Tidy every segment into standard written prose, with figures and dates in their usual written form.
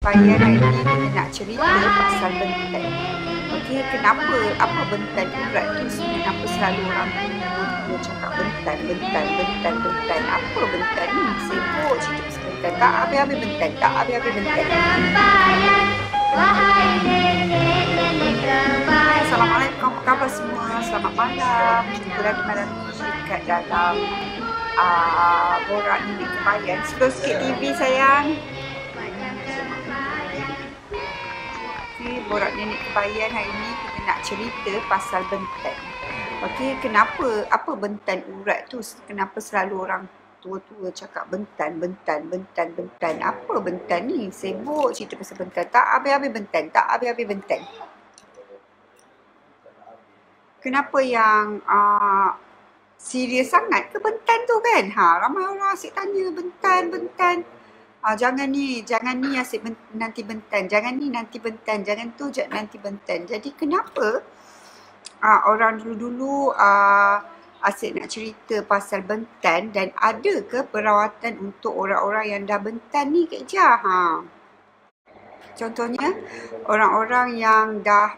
Payah hari ni kita nak cerita pasal benten. Okey, kenapa apa benten urat tu sebenarnya kenapa selalu orang tua cakap benten, benten, benten, benten. Apa benten ni? Sibuk cerita pasal benten. Tak habis-habis benten, tak habis-habis benten. Assalamualaikum, apa khabar semua? Selamat malam. Jumpa lagi malam ni dekat dalam borak ni kebayan. Slow sikit TV sayang. Okey, borak nenek kebayan hari ni kita nak cerita pasal benten. Okey, kenapa apa benten urat tu? Kenapa selalu orang tua-tua cakap benten, benten, benten, benten. Apa benten ni? Sibuk cerita pasal benten. Tak habis-habis benten, tak habis-habis benten. Kenapa yang serius sangat ke benten tu kan? Ramai orang asyik tanya benten, benten. Jangan ni asyik nanti benten. Jangan ni nanti benten. Jangan tu nanti benten. Jadi kenapa orang dulu-dulu asyik nak cerita pasal benten dan ada ke perawatan untuk orang-orang yang dah benten ni Kak Ijah? Contohnya orang-orang yang dah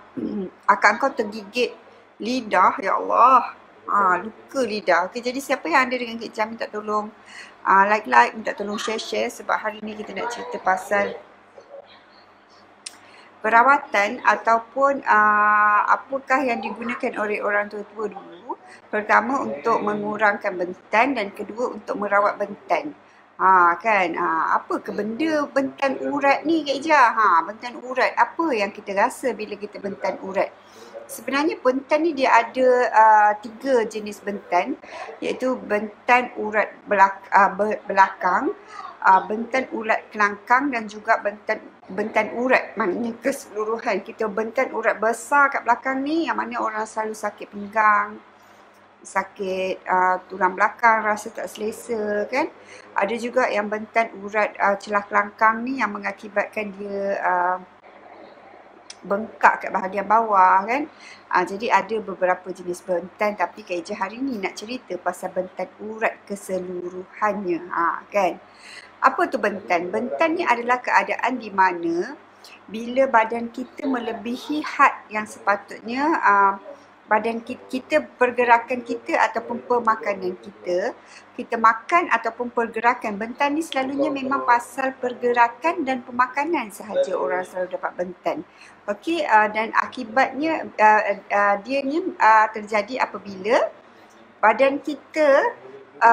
akan kau tergigit lidah, ya Allah. Luka lidah. Okey, jadi siapa yang ada dengan Kak Ijah minta tolong like, minta tolong share sebab hari ni kita nak cerita pasal perawatan ataupun apakah yang digunakan oleh orang tua-tua dulu. Pertama untuk mengurangkan benten dan kedua untuk merawat benten. Apa ke benda benten urat ni Kak Ijah? Benten urat, apa yang kita rasa bila kita benten urat? Sebenarnya benten ni dia ada 3 jenis benten, iaitu benten urat belakang, benten urat kelangkang dan juga benten urat, maknanya keseluruhan. Kita benten urat besar kat belakang ni yang mana orang selalu sakit pinggang, sakit tulang belakang, rasa tak selesa kan. Ada juga yang benten urat celah kelangkang ni yang mengakibatkan dia bengkak kat bahagian bawah kan. Jadi ada beberapa jenis benten, tapi Kak Ijah hari ni nak cerita pasal benten urat keseluruhannya kan. Apa tu benten? Benten ni adalah keadaan di mana bila badan kita melebihi had yang sepatutnya, badan kita, pergerakan kita ataupun pemakanan kita makan ataupun pergerakan. Benten ni selalunya memang pasal pergerakan dan pemakanan sahaja orang selalu dapat benten. Okey, dan akibatnya dia ni terjadi apabila badan kita,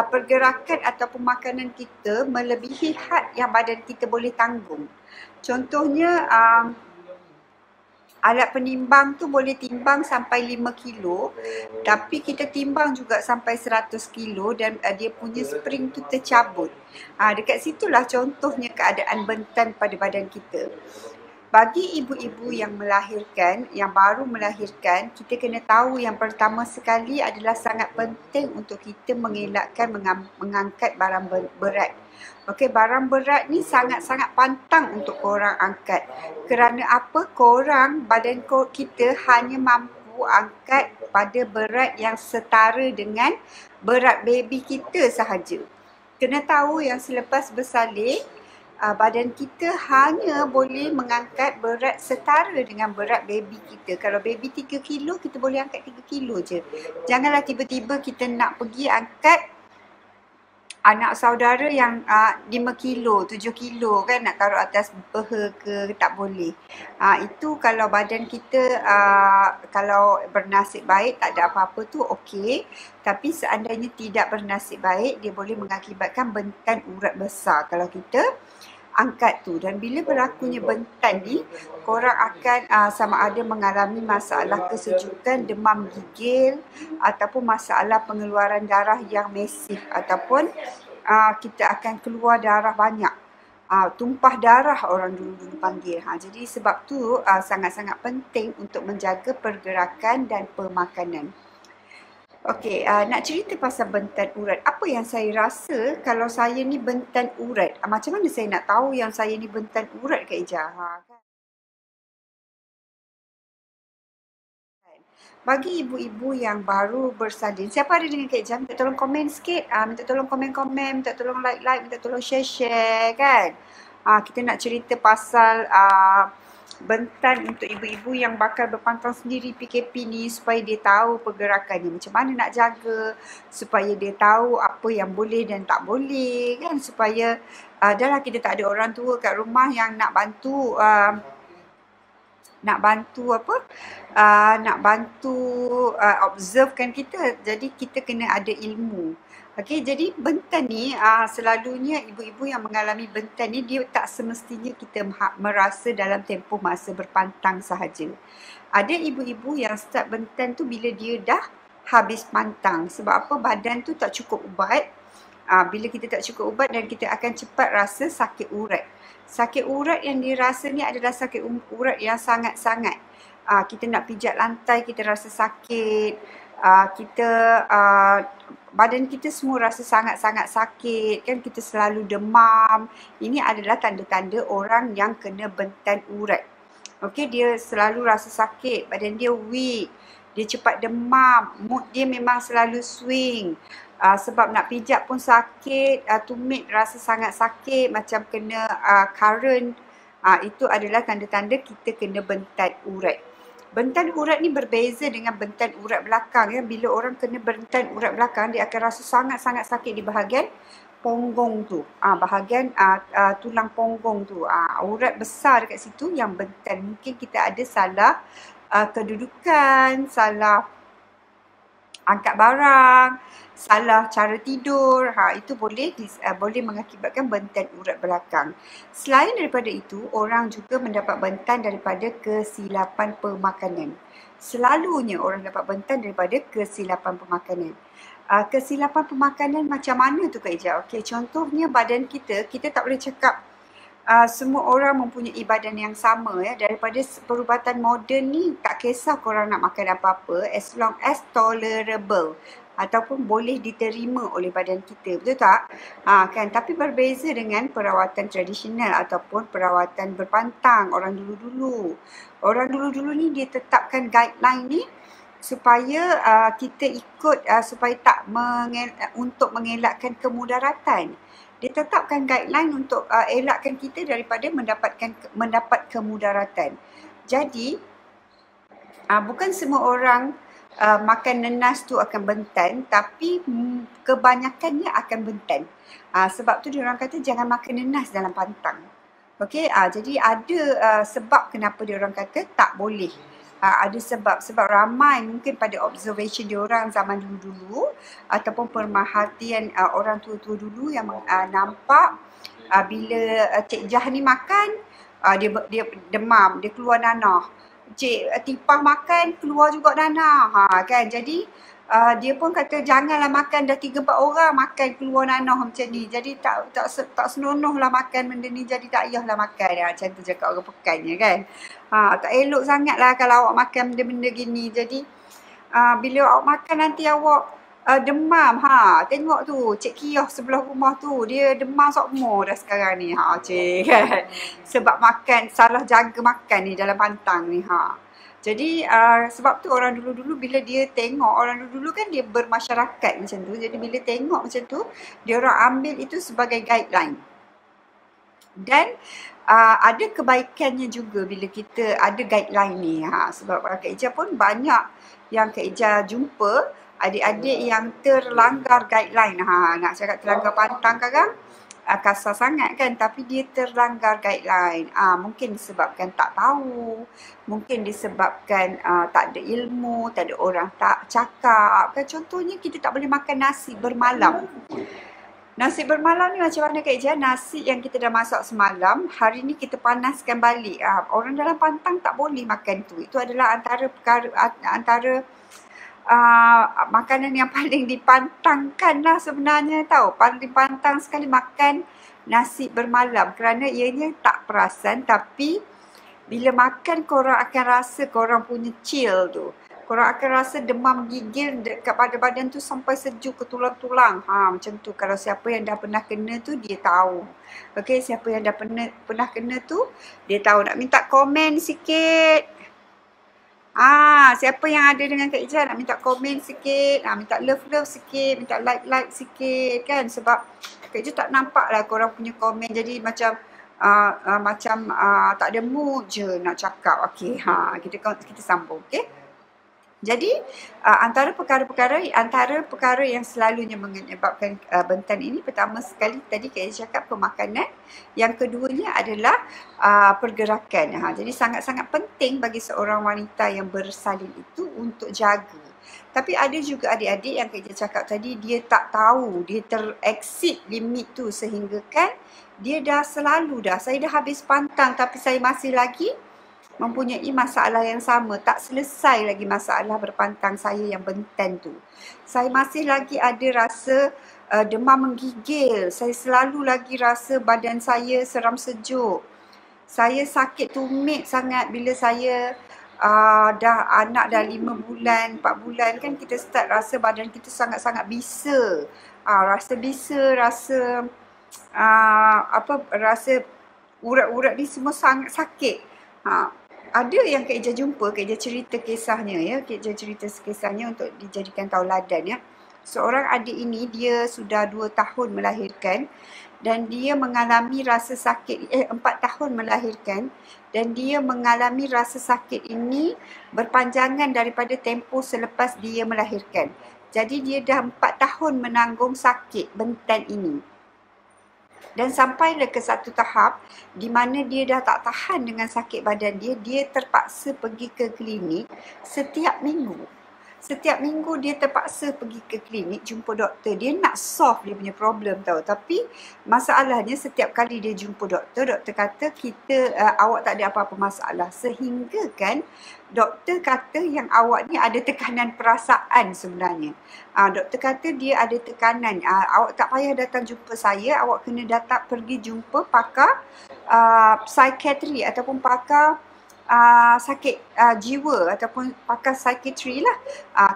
pergerakan ataupun makanan kita melebihi had yang badan kita boleh tanggung. Contohnya alat penimbang tu boleh timbang sampai 5 kilo, tapi kita timbang juga sampai 100 kilo dan dia punya spring tu tercabut. Dekat situlah contohnya keadaan benten pada badan kita. Bagi ibu-ibu yang melahirkan, yang baru melahirkan, kita kena tahu yang pertama sekali adalah sangat penting untuk kita mengelakkan mengangkat barang berat. Okey, barang berat ni sangat-sangat pantang untuk korang angkat. Kerana apa? Korang, badan kita hanya mampu angkat pada berat yang setara dengan berat baby kita sahaja. Kena tahu yang selepas bersalin, badan kita hanya boleh mengangkat berat setara dengan berat baby kita. Kalau baby 3 kilo, kita boleh angkat 3 kilo je. Janganlah tiba-tiba kita nak pergi angkat anak saudara yang 5 kilo, 7 kilo kan, nak taruh atas peha ke, tak boleh. Itu kalau badan kita kalau bernasib baik tak ada apa-apa tu okey. Tapi seandainya tidak bernasib baik, dia boleh mengakibatkan benten urat besar kalau kita angkat tu. Dan bila berlakunya benten ni, korang akan sama ada mengalami masalah kesejukan, demam gigil ataupun masalah pengeluaran darah yang masif, ataupun kita akan keluar darah banyak. Tumpah darah orang dulu panggil. Jadi sebab tu sangat-sangat penting untuk menjaga pergerakan dan pemakanan. Okey, nak cerita pasal benten urat. Apa yang saya rasa kalau saya ni benten urat? Macam mana saya nak tahu yang saya ni benten urat Kak Ijah? Kan? Bagi ibu-ibu yang baru bersalin, siapa ada dengan Kak Ijah? Minta tolong komen sikit. Minta tolong komen-komen, minta tolong like, minta tolong share kan? Kita nak cerita pasal bentan untuk ibu-ibu yang bakal berpantang sendiri PKP ni, supaya dia tahu pergerakannya, macam mana nak jaga, supaya dia tahu apa yang boleh dan tak boleh kan, supaya dah lah kita tak ada orang tua kat rumah yang nak bantu observekan kita. Jadi kita kena ada ilmu. Okey, jadi bentan ni selalunya ibu-ibu yang mengalami bentan ni, dia tak semestinya kita merasa dalam tempoh masa berpantang sahaja. Ada ibu-ibu yang start bentan tu bila dia dah habis pantang. Sebab apa? Badan tu tak cukup ubat. Bila kita tak cukup ubat, dan kita akan cepat rasa sakit urat. Sakit urat yang dirasa ni adalah sakit urat yang sangat-sangat. Kita nak pijat lantai, kita rasa sakit. Badan kita semua rasa sangat-sangat sakit kan, kita selalu demam. Ini adalah tanda-tanda orang yang kena bentan urat. Okey, dia selalu rasa sakit, badan dia weak, dia cepat demam, mood dia memang selalu swing. Sebab nak pijat pun sakit, tumit rasa sangat sakit, macam kena current. Itu adalah tanda-tanda kita kena bentan urat. Bentan urat ni berbeza dengan bentan urat belakang ya. Bila orang kena bentan urat belakang, dia akan rasa sangat-sangat sakit di bahagian punggung tu. Bahagian tulang punggung tu. Urat besar dekat situ yang bentan. Mungkin kita ada salah kedudukan, salah angkat barang, salah cara tidur, itu boleh mengakibatkan bentan urat belakang. Selain daripada itu, orang juga mendapat bentan daripada kesilapan pemakanan. Selalunya orang dapat bentan daripada kesilapan pemakanan. Kesilapan pemakanan macam mana tu Kak Ija? Okey, contohnya badan kita tak boleh cakap semua orang mempunyai badan yang sama ya. Daripada perubatan moden ni, tak kisah korang nak makan apa-apa, as long as tolerable ataupun boleh diterima oleh badan kita, betul tak? Kan, tapi berbeza dengan perawatan tradisional ataupun perawatan berpantang orang dulu-dulu. Orang dulu-dulu ni dia tetapkan guideline ni supaya kita ikut, supaya tak untuk mengelakkan kemudaratan. Dia tetapkan guideline untuk elakkan kita daripada mendapat kemudaratan. Jadi bukan semua orang makan nenas tu akan bentan, tapi kebanyakannya akan bentan. Sebab tu diorang kata jangan makan nenas dalam pantang. Okey, jadi ada sebab kenapa diorang kata tak boleh. Ada sebab ramai mungkin pada observation diorang zaman dulu-dulu ataupun pemerhatian orang tua-tua dulu yang nampak bila Cik Jah ni makan, dia demam, dia keluar nanah. Cik Tipah makan, keluar juga nanah. Kan, jadi dia pun kata janganlah makan, dah 3-4 orang makan keluar nanah macam ni. Jadi tak senonoh lah makan benda ni, jadi tak payahlah makan. Macam tu cakap orang Pekannya kan. Tak elok sangat lah kalau awak makan benda-benda gini. Jadi bila awak makan nanti awak demam. Tengok tu Cik Kiyah sebelah rumah tu, dia demam semua dah sekarang ni. Cik kan. Sebab makan, salah jaga makan ni dalam pantang ni. Jadi sebab tu orang dulu-dulu bila dia tengok, orang dulu-dulu kan dia bermasyarakat macam tu. Jadi bila tengok macam tu, dia orang ambil itu sebagai guideline. Dan ada kebaikannya juga bila kita ada guideline ni. Sebab Kak Ija pun banyak yang Kak Ija jumpa adik-adik yang terlanggar guideline. Nak cakap terlanggar pantang kadang kasar sangat kan, tapi dia terlanggar guideline. Mungkin disebabkan tak tahu, mungkin disebabkan tak ada ilmu, tak ada orang tak cakap kan. Contohnya kita tak boleh makan nasi bermalam. Nasi bermalam ni macam mana Kak Ija? Nasi yang kita dah masak semalam, hari ni kita panaskan balik. Orang dalam pantang tak boleh makan tu. Itu adalah antara makanan yang paling dipantangkan lah sebenarnya tau. Paling dipantang sekali makan nasi bermalam, kerana ianya tak perasan, tapi bila makan korang akan rasa korang punya chill tu. Korang akan rasa demam gigil dekat pada badan tu sampai sejuk ke tulang-tulang. Macam tu. Kalau siapa yang dah pernah kena tu, dia tahu. Okey, siapa yang dah pernah kena tu, dia tahu. Nak minta komen sikit. Siapa yang ada dengan Kak Ija nak minta komen sikit, minta love sikit, minta like sikit kan. Sebab Kak Ija tak nampak lah korang punya komen. Jadi macam macam tak ada mood je nak cakap. Okey, kita sambung, okey. Jadi antara perkara yang selalunya menyebabkan bentan ini, pertama sekali tadi saya cakap pemakanan, yang keduanya adalah pergerakan. Jadi sangat-sangat penting bagi seorang wanita yang bersalin itu untuk jaga. Tapi ada juga adik-adik yang saya cakap tadi, dia tak tahu, dia ter-exceed limit tu sehingga kan dia dah selalu saya dah habis pantang tapi saya masih lagi mempunyai masalah yang sama. Tak selesai lagi masalah berpantang saya yang bentan tu. Saya masih lagi ada rasa demam menggigil. Saya selalu lagi rasa badan saya seram sejuk. Saya sakit tumit sangat bila saya anak dah 5 bulan, 4 bulan kan kita start rasa badan kita sangat-sangat bisa. Rasa bisa, rasa rasa urat-urat ni semua sangat sakit. Ada yang Kak Ija jumpa, Kak Ija cerita kisahnya ya, Kak Ija cerita kisahnya untuk dijadikan tauladan ya. Seorang adik ini dia sudah 2 tahun melahirkan dan dia mengalami rasa sakit 4 tahun melahirkan dan dia mengalami rasa sakit ini berpanjangan daripada tempoh selepas dia melahirkan. Jadi dia dah 4 tahun menanggung sakit bentan ini. Dan sampailah ke satu tahap di mana dia dah tak tahan dengan sakit badan dia, dia terpaksa pergi ke klinik setiap minggu. Setiap minggu dia terpaksa pergi ke klinik jumpa doktor. Dia nak solve dia punya problem tau. Tapi masalahnya setiap kali dia jumpa doktor, doktor kata awak tak ada apa-apa masalah. Sehingga kan doktor kata yang awak ni ada tekanan perasaan sebenarnya. Doktor kata dia ada tekanan. Awak tak payah datang jumpa saya, awak kena datang pergi jumpa pakar psikiatri ataupun pakar sakit jiwa ataupun pakar psikiatri lah.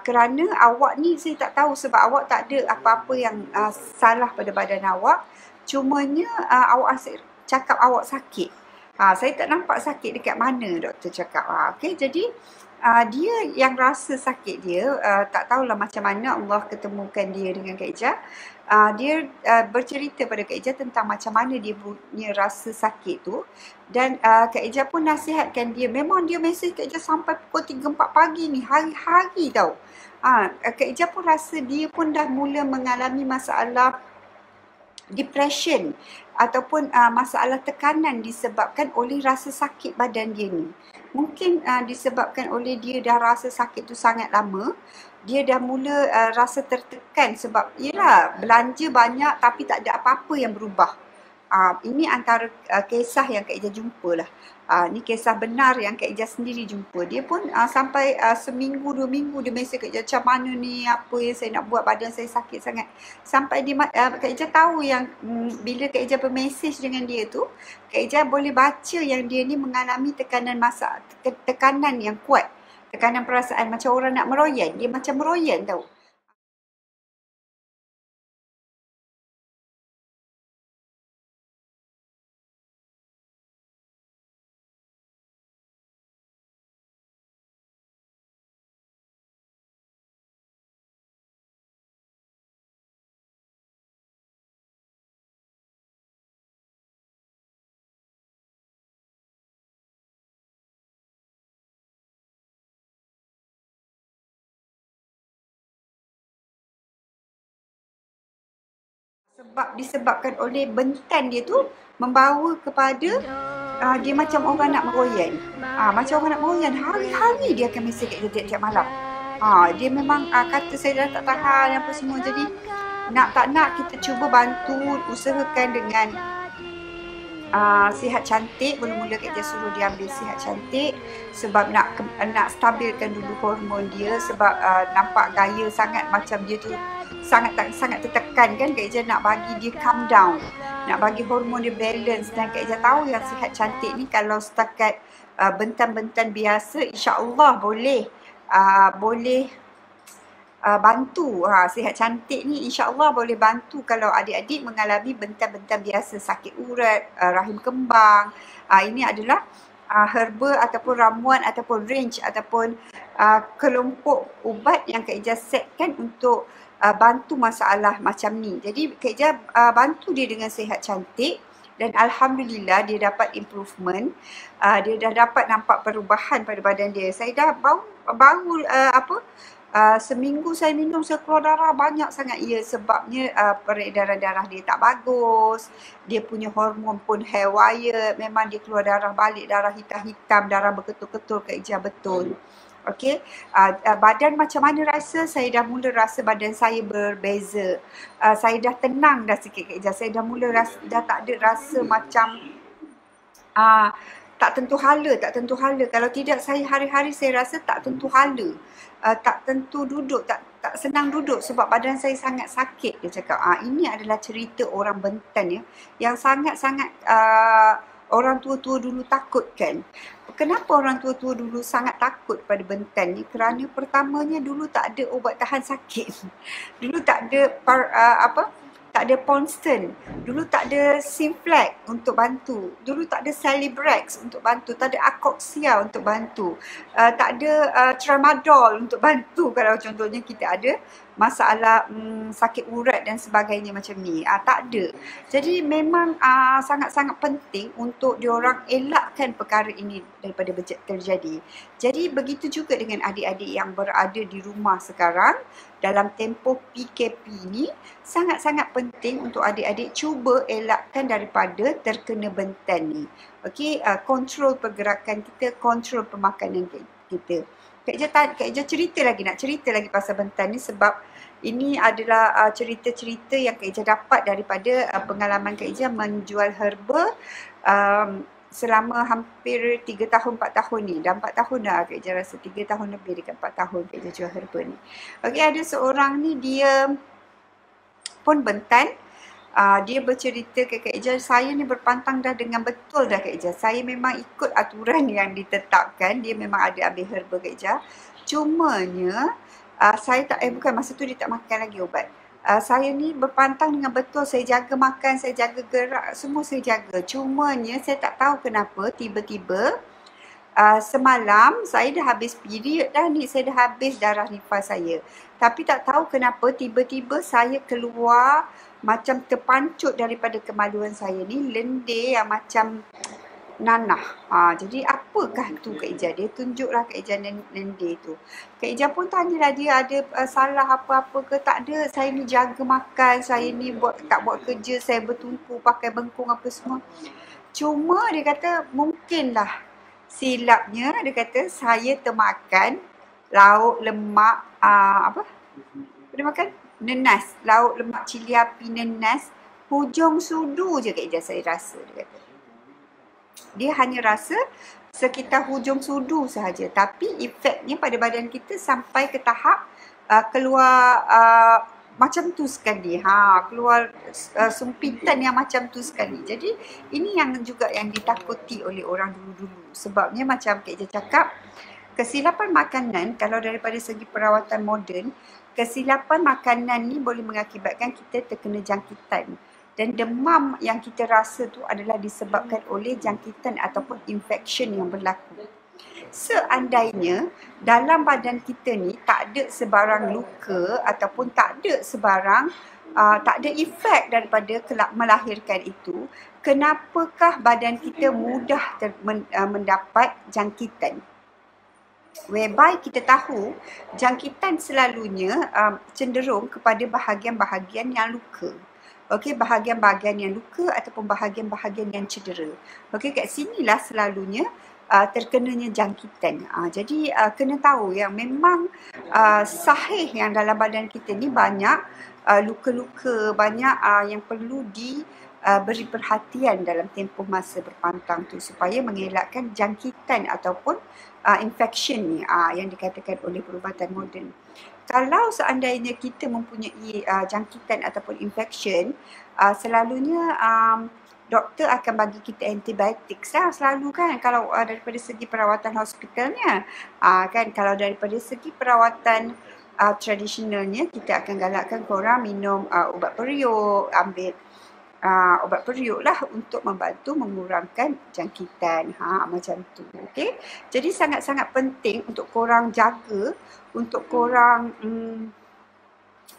Kerana awak ni saya tak tahu sebab awak tak ada apa-apa yang salah pada badan awak. Cumanya awak cakap awak sakit. Saya tak nampak sakit dekat mana doktor cakap. Okay, jadi dia yang rasa sakit dia, tak tahulah macam mana Allah ketemukan dia dengan Kak Ija. Dia bercerita pada Kak Ija tentang macam mana dia punya rasa sakit tu. Dan Kak Ija pun nasihatkan dia. Memang dia mesej Kak Ija sampai pukul 3-4 pagi ni, hari-hari tau. Kak Ija pun rasa dia pun dah mula mengalami masalah depression ataupun masalah tekanan disebabkan oleh rasa sakit badan dia ni. Mungkin disebabkan oleh dia dah rasa sakit tu sangat lama, dia dah mula rasa tertekan sebab yelah belanja banyak tapi tak ada apa-apa yang berubah. Ini antara kisah yang Kak Ija jumpa lah. Ni kisah benar yang Kak Ija sendiri jumpa. Dia pun sampai seminggu, 2 minggu dia mesej Kak Ija, macam mana ni, apa yang saya nak buat, badan saya sakit sangat. Sampai Kak Ija tahu yang bila Kak Ija bermesej dengan dia tu, Kak Ija boleh baca yang dia ni mengalami tekanan yang kuat. Tekanan perasaan macam orang nak meroyan. Dia macam meroyan tau. Disebabkan oleh bentan dia tu membawa kepada dia macam orang nak meroyan. Macam orang nak meroyan, hari-hari dia akan mesej kat dia tiap-tiap malam. Dia memang kata saya dah tak tahan apa semua. Jadi nak tak nak kita cuba bantu, usahakan dengan sihat cantik. Mula-mula Kak Ija suruh dia ambil sihat cantik sebab nak stabilkan dulu hormon dia. Sebab nampak gaya sangat macam dia tu sangat tertekan kan. Kak Ija nak bagi dia calm down, nak bagi hormon dia balance. Dan Kak Ija tahu yang sihat cantik ni kalau setakat bentan-bentan biasa, insya-Allah boleh bantu. Sihat cantik ni insya-Allah boleh bantu kalau adik-adik mengalami bentan-bentan biasa, sakit urat, rahim kembang. Ini adalah herba ataupun ramuan ataupun range ataupun kelompok ubat yang Kak Ija setkan untuk bantu masalah macam ni. Jadi Kak Ija bantu dia dengan sihat cantik. dan alhamdulillah dia dapat improvement. Dia dah dapat nampak perubahan pada badan dia. Saya dah baru seminggu saya minum, saya keluar darah banyak sangat. Ya, sebabnya peredaran darah dia tak bagus. Dia punya hormon pun haywire. Memang dia keluar darah balik, darah hitam-hitam, darah berketul-ketul, Kak Ija, betul. Okey, badan macam mana rasa? Saya dah mula rasa badan saya berbeza. Saya dah tenang dah sikit, Kak Ija. Saya dah mula rasa, dah tak ada rasa macam tak tentu hala. Kalau tidak, saya hari-hari saya rasa tak tentu hala. Tak tentu duduk, tak senang duduk sebab badan saya sangat sakit. Dia cakap, ini adalah cerita orang Benten ya, yang sangat-sangat orang tua-tua dulu takutkan. Kenapa orang tua-tua dulu sangat takut pada Benten ni? Kerana pertamanya dulu tak ada ubat tahan sakit. Dulu tak ada tak ada Ponston. Dulu tak ada Simplex untuk bantu. Dulu tak ada Celebrex untuk bantu. Tak ada Akoxia untuk bantu. Tak ada Tramadol untuk bantu kalau contohnya kita ada masalah sakit urat dan sebagainya macam ni. Tak ada. Jadi memang sangat-sangat penting untuk diorang elakkan perkara ini daripada terjadi. Jadi begitu juga dengan adik-adik yang berada di rumah sekarang dalam tempoh PKP ni, sangat-sangat penting untuk adik-adik cuba elakkan daripada terkena Benten ni. Okey, kontrol pergerakan kita, kontrol pemakanan kita. Kak Ija nak cerita lagi pasal Benten ni sebab ini adalah cerita-cerita yang Kak Ija dapat daripada pengalaman Kak Ija menjual herba selama hampir 3 tahun, 4 tahun ni. Dah 4 tahun dah Kak Ija rasa, 3 tahun lebih dekat 4 tahun Kak Ija jual herba ni. Okey, ada seorang ni dia pun Benten. Dia bercerita ke Kak Ija, saya ni berpantang dah dengan betul dah Kak Ija. Saya memang ikut aturan yang ditetapkan. Dia memang ada ambil herba Kak Ija. Cumanya saya tak, bukan, masa tu dia tak makan lagi ubat. Saya ni berpantang dengan betul, saya jaga makan, saya jaga gerak, semua saya jaga. Cumanya saya tak tahu kenapa tiba-tiba semalam saya dah habis period dah ni, saya dah habis darah nifas saya. Tapi tak tahu kenapa tiba-tiba saya keluar macam terpancut daripada kemaluan saya ni, lendir yang macam nanah. Jadi apakah tu Kak Ija? Dia tunjuklah Kak Ija lendir tu. Kak Ija pun tanyalah dia ada salah apa-apa ke? Tak ada. Saya ni jaga makan, saya ni tak buat kerja, saya bertumpu pakai bengkung apa semua. Cuma dia kata mungkinlah silapnya, dia kata saya termakan lauk lemak dia makan nenas, lauk lemak cili api nenas hujung sudu je Kak Ija saya rasa, dia kata. Dia hanya rasa sekitar hujung sudu sahaja, tapi efeknya pada badan kita sampai ke tahap keluar macam tu sekali. Keluar sumpitan yang macam tu sekali. Jadi ini yang juga yang ditakuti oleh orang dulu-dulu. Sebabnya macam Kak Ija cakap, kesilapan makanan, kalau daripada segi perawatan moden, kesilapan makanan ni boleh mengakibatkan kita terkena jangkitan. Dan demam yang kita rasa tu adalah disebabkan oleh jangkitan ataupun infection yang berlaku. Seandainya dalam badan kita ni tak ada sebarang luka ataupun tak ada sebarang tak ada efek daripada melahirkan itu, kenapakah badan kita mudah mendapat jangkitan? Whereby kita tahu jangkitan selalunya cenderung kepada bahagian-bahagian yang luka. Okey, bahagian-bahagian yang luka ataupun bahagian-bahagian yang cedera. Okey, kat sinilah selalunya terkenanya jangkitan. Jadi kena tahu yang memang sahih yang dalam badan kita ni banyak luka-luka, banyak yang perlu beri perhatian dalam tempoh masa berpantang tu supaya mengelakkan jangkitan ataupun infection ni yang dikatakan oleh perubatan moden. Kalau seandainya kita mempunyai jangkitan ataupun infection, selalunya doktor akan bagi kita antibiotik lah selalu kan, kalau daripada segi perawatan hospitalnya. Kan kalau daripada segi perawatan tradisionalnya, kita akan galakkan korang minum ubat periuk, ambil ubat periuk lah untuk membantu mengurangkan jangkitan. Macam tu. Okay? Jadi sangat-sangat penting untuk korang jaga, untuk korang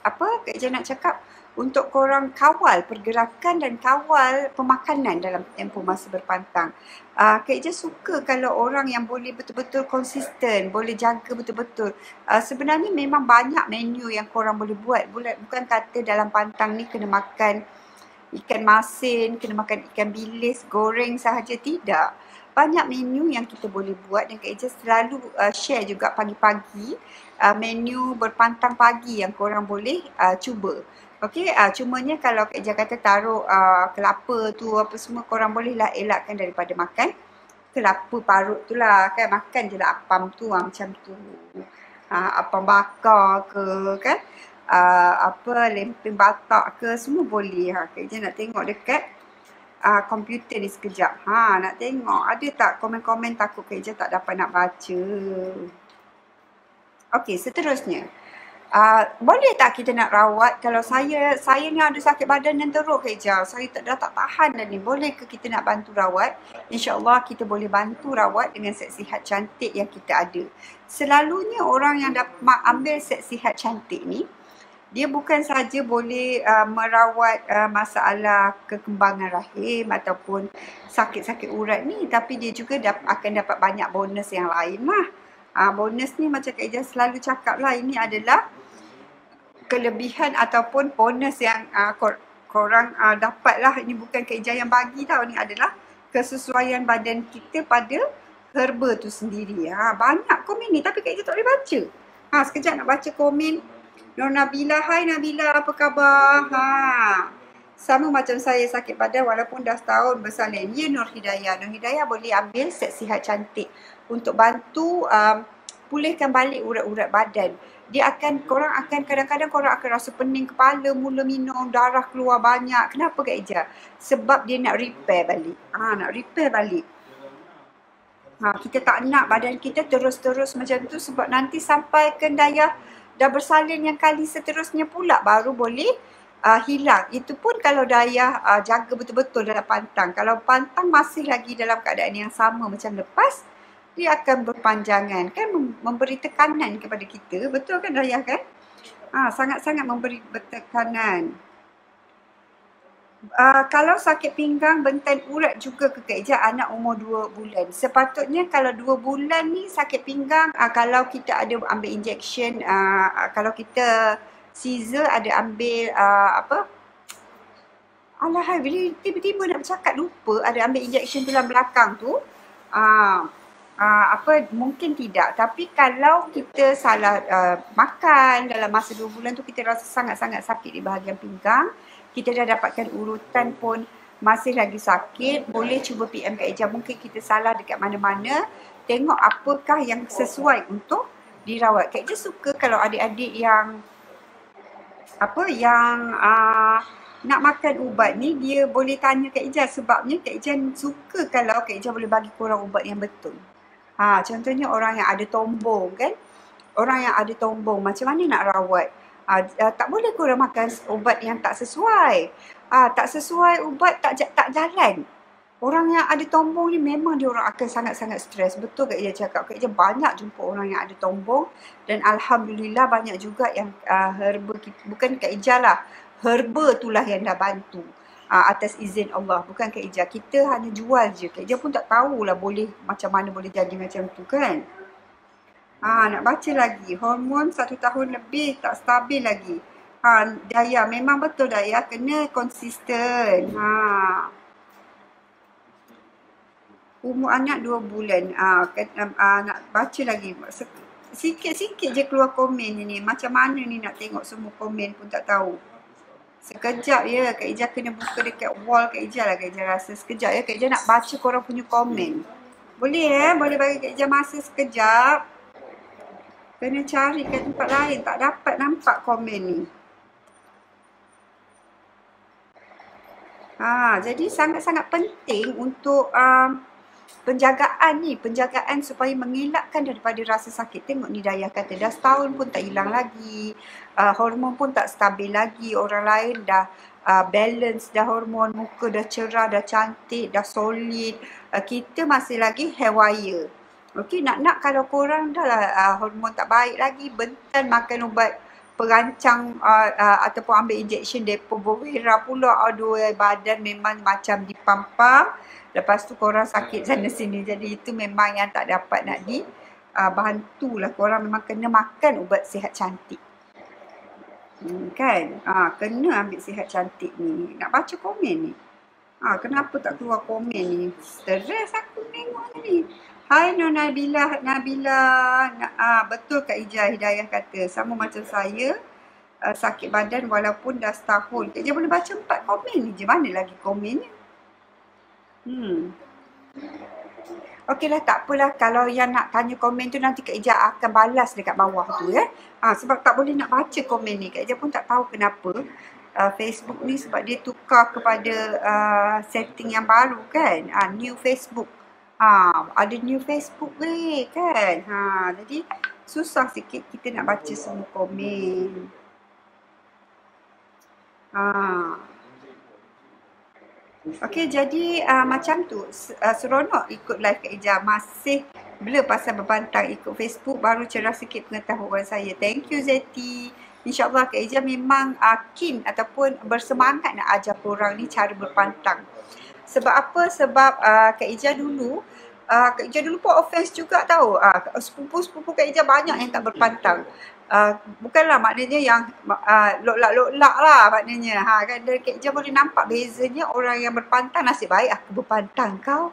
Kak Ija nak cakap, untuk korang kawal pergerakan dan kawal pemakanan dalam tempoh masa berpantang. Kak Ija suka kalau orang yang boleh betul-betul konsisten, boleh jaga betul-betul. Sebenarnya memang banyak menu yang korang boleh buat. Bukan kata dalam pantang ni kena makan ikan masin, kena makan ikan bilis, goreng sahaja, tidak. Banyak menu yang kita boleh buat dan Kak Ija selalu share juga pagi-pagi menu berpantang pagi yang korang boleh cuba. Okey, cumanya kalau Kak Ija kata taruh kelapa tu apa semua, korang bolehlah elakkan daripada makan kelapa parut tu lah kan, makan je lah apam tu macam tu. Apam bakar ke kan, lempeng batak ke, semua boleh. Kak Ija nak tengok dekat komputer ni sekejap. Nak tengok ada tak komen-komen, takut Kak Ija tak dapat nak baca. Okey, seterusnya. Boleh tak kita nak rawat? Kalau saya ni ada sakit badan dan teruk Kak Ija, saya dah tak tahan dah ni. Boleh ke kita nak bantu rawat? InsyaAllah kita boleh bantu rawat dengan set sihat cantik yang kita ada. Selalunya orang yang ambil set sihat cantik ni, dia bukan saja boleh merawat masalah kekembangan rahim ataupun sakit-sakit urat ni, tapi dia juga akan dapat banyak bonus yang lain lah. Bonus ni macam Kak Ija selalu cakap lah, ini adalah kelebihan ataupun bonus yang korang dapat lah. Ini bukan Kak Ija yang bagi tau, ni adalah kesesuaian badan kita pada herba tu sendiri. Banyak komen ni tapi Kak Ija tak boleh baca. Sekejap nak baca komen. Nur Nabila, hai Nabila, apa khabar? Sama macam saya sakit badan walaupun dah setahun bersalin. Ya Nur Hidayah. Nur Hidayah boleh ambil set sihat cantik untuk bantu pulihkan balik urat-urat badan. Korang akan kadang-kadang korang akan rasa pening kepala, mula minum, darah keluar banyak. Kenapa Kak Ija? Sebab dia nak repair balik. Nak repair balik. Kita tak nak badan kita terus-terus macam tu, sebab nanti sampai ke daya dah bersalin yang kali seterusnya pula baru boleh hilang. Itu pun kalau daya jaga betul-betul dalam pantang. Kalau pantang masih lagi dalam keadaan yang sama macam lepas, dia akan berpanjangan kan, memberi tekanan kepada kita. Betul kan Dayah kan? Sangat-sangat memberi tekanan. Kalau sakit pinggang, bentan urat juga ke Kak Ija anak umur 2 bulan. Sepatutnya kalau 2 bulan ni sakit pinggang, kalau kita ada ambil injection, kalau kita Caesar ada ambil Alahai, bila tiba-tiba nak bercakap lupa, ada ambil injection tulang belakang tu, mungkin tidak. Tapi kalau kita salah makan dalam masa 2 bulan tu, kita rasa sangat-sangat sakit di bahagian pinggang, kita dah dapatkan urutan pun masih lagi sakit, boleh cuba PM Kak Ija. Mungkin kita salah dekat mana-mana, tengok apakah yang sesuai untuk dirawat. Kak Ija suka kalau adik-adik yang nak makan ubat ni, dia boleh tanya Kak Ija. Sebabnya Kak Ija suka kalau Kak Ija boleh bagi korang ubat yang betul. Contohnya orang yang ada tombong kan, orang yang ada tombong macam mana nak rawat? Tak boleh korang makan ubat yang tak sesuai. Tak sesuai ubat tak jalan. Orang yang ada tombong ni memang dia orang akan sangat-sangat stres. Betul Kak Ija cakap. Kak Ija banyak jumpa orang yang ada tombong dan Alhamdulillah banyak juga yang herba kita, bukan Kak Ija lah, herba itulah yang dah bantu atas izin Allah. Bukan Kak Ija. Kita hanya jual je. Kak Ija pun tak tahulah boleh macam mana boleh jadi macam tu kan. Nak baca lagi. Hormon 1 tahun lebih tak stabil lagi. Daya, memang betul Daya. Kena konsisten. Umur anak 2 bulan. Nak baca lagi. Sikit-sikit je keluar komen ni. Macam mana ni nak tengok semua komen pun tak tahu. Sekejap ya. Kak Ija kena buka dekat wall Kak Ija lah. Kak Ija rasa sekejap ya. Kak Ija nak baca korang punya komen. Boleh boleh bagi Kak Ija masa sekejap. Kena cari kat tempat lain. Tak dapat nampak komen ni. Jadi sangat-sangat penting untuk penjagaan ni. Penjagaan supaya mengelakkan daripada rasa sakit. Tengok ni Dayah kata dah setahun pun tak hilang lagi. Hormon pun tak stabil lagi. Orang lain dah balance dah hormon. Muka dah cerah, dah cantik, dah solid. Kita masih lagi haywire. Okey, nak kalau korang dah lah hormon tak baik lagi, bentan makan ubat perancang ataupun ambil injection Depo-Provera pula. Aduh, badan memang macam dipampang. Lepas tu korang sakit sana sini. Jadi itu memang yang tak dapat nak bantulah. Korang memang kena makan ubat sihat cantik. Kan? Kena ambil sihat cantik ni. Nak baca komen ni. Kenapa tak keluar komen ni? Stres aku tengok ni. Hai Nur Nabila. Betul Kak Ija Hidayah kata. Sama macam saya. Sakit badan walaupun dah setahun. Kak Ija boleh baca 4 komen ni je. Mana lagi komennya? Okeylah, tak apalah. Kalau yang nak tanya komen tu nanti Kak Ija akan balas dekat bawah tu ya. Sebab tak boleh nak baca komen ni. Kak Ija pun tak tahu kenapa. Facebook ni sebab dia tukar kepada setting yang baru kan. New Facebook. Ada new Facebook kan. Jadi susah sikit kita nak baca semua komen. Okey, jadi macam tu. Seronok ikut live Kak Ija. Masih blur pasal berbantang ikut Facebook. Baru cerah sikit pengetahuan saya. Thank you Zeti. InsyaAllah Kak Ija memang keen ataupun bersemangat nak ajar korang ni cara berpantang. Sebab apa? Sebab Kak Ija dulu pun offense juga tahu. Sepupu-sepupu Kak Ija banyak yang tak berpantang. Bukanlah maknanya yang loklak-loklak lah maknanya. Kan dari Kak Ija boleh nampak bezanya orang yang berpantang. Nasib baik aku berpantang kau.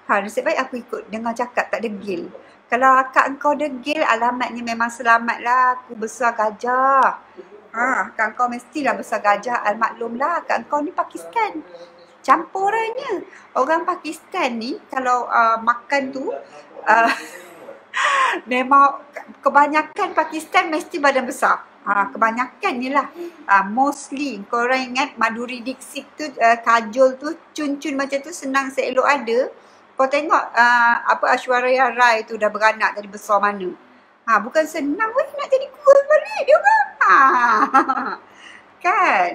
Nasib baik aku ikut dengar cakap tak degil. Kalau akak engkau degil, alamatnya memang selamat lah. Aku besar gajah. Akak engkau mestilah besar gajah. Maklumlah akak engkau ni Pakistan. Campurannya. Orang Pakistan ni kalau makan tu memang kebanyakan Pakistan mesti badan besar. Kebanyakan ni lah. Mostly. Korang ingat Madhuri Dixit tu, Kajol tu, cun-cun macam tu senang seelok ada. Kau tengok Aishwarya Rai tu dah beranak jadi besar mana. Bukan senang pun nak jadi kurus balik dia orang. Kan?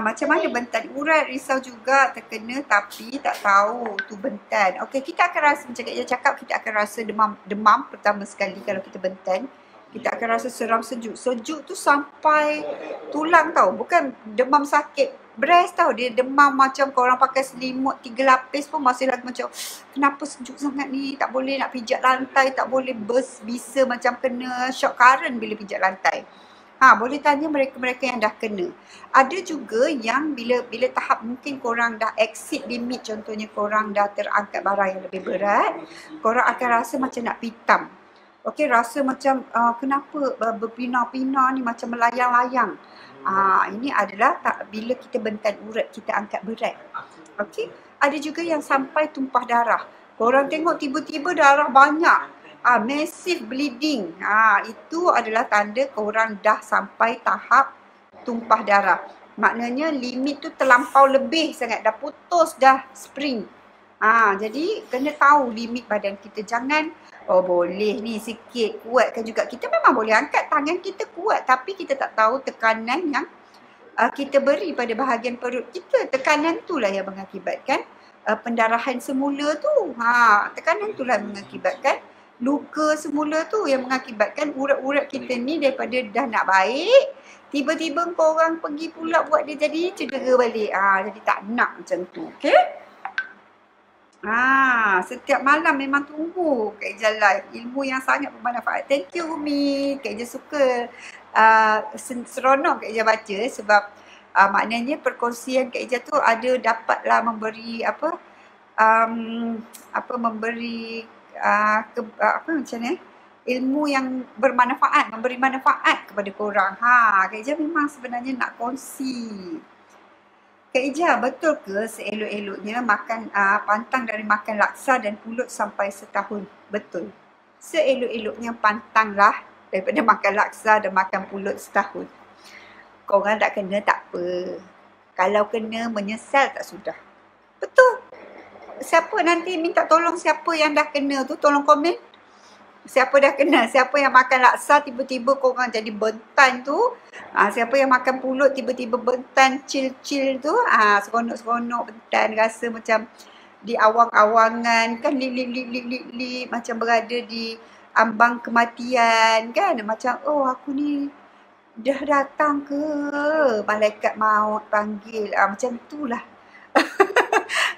Macam mana bentan urat, risau juga terkena tapi tak tahu tu bentan. Okey, kita akan rasa macam Kak Ija cakap, kita akan rasa demam pertama sekali kalau kita bentan. Kita akan rasa seram sejuk. Sejuk tu sampai tulang tau. Bukan demam sakit breast tau. Dia demam macam korang pakai selimut 3 lapis pun masih lagi macam kenapa sejuk sangat ni. Tak boleh nak pijak lantai. Tak boleh bisa macam kena shock current bila pijak lantai. Boleh tanya mereka-mereka yang dah kena. Ada juga yang bila tahap mungkin korang dah exceed limit. Contohnya korang dah terangkat barang yang lebih berat. Korang akan rasa macam nak pitam. Okey, rasa macam kenapa berpinah-pinah ni macam melayang-layang. Ini adalah bila kita bentan urat, kita angkat berat. Okey, ada juga yang sampai tumpah darah. Korang tengok tiba-tiba darah banyak. Massive bleeding. Itu adalah tanda korang dah sampai tahap tumpah darah. Maknanya limit tu terlampau lebih sangat. Dah putus dah spring. Jadi kena tahu limit badan kita. Jangan boleh ni sikit, kuatkan juga. Kita memang boleh angkat tangan kita kuat, tapi kita tak tahu tekanan yang kita beri pada bahagian perut kita. Tekanan itulah yang mengakibatkan pendarahan semula tu. Tekanan itulah mengakibatkan luka semula tu, yang mengakibatkan urat-urat kita ni daripada dah nak baik, tiba-tiba korang pergi pula buat dia jadi cedera balik. Jadi tak nak macam tu. Okay? Setiap malam memang tunggu Kak Ija live. Ilmu yang sangat bermanfaat. Thank you Umi. Kak Ija suka seronok Kak Ija baca sebab maknanya perkongsian Kak Ija tu ada dapatlah memberi memberi macam ni ilmu yang bermanfaat, memberi manfaat kepada korang. Kak Ija memang sebenarnya nak kongsi. Kak Ija, betul ke seelok-eloknya makan pantang dari makan laksa dan pulut sampai setahun? Betul. Seelok-eloknya pantanglah daripada makan laksa dan makan pulut setahun. Korang tak kena tak apa. Kalau kena menyesal tak sudah. Betul. Siapa nanti minta tolong siapa yang dah kena tu, tolong komen. Siapa dah kena, siapa yang makan laksa tiba-tiba korang jadi bentan tu. Siapa yang makan pulut tiba-tiba bentan cil-cil tu. Seronok-seronok bentan, rasa macam di awang-awangan kan, li macam berada di ambang kematian kan. Macam oh aku ni dah datang ke malaikat maut panggil. Macam itulah.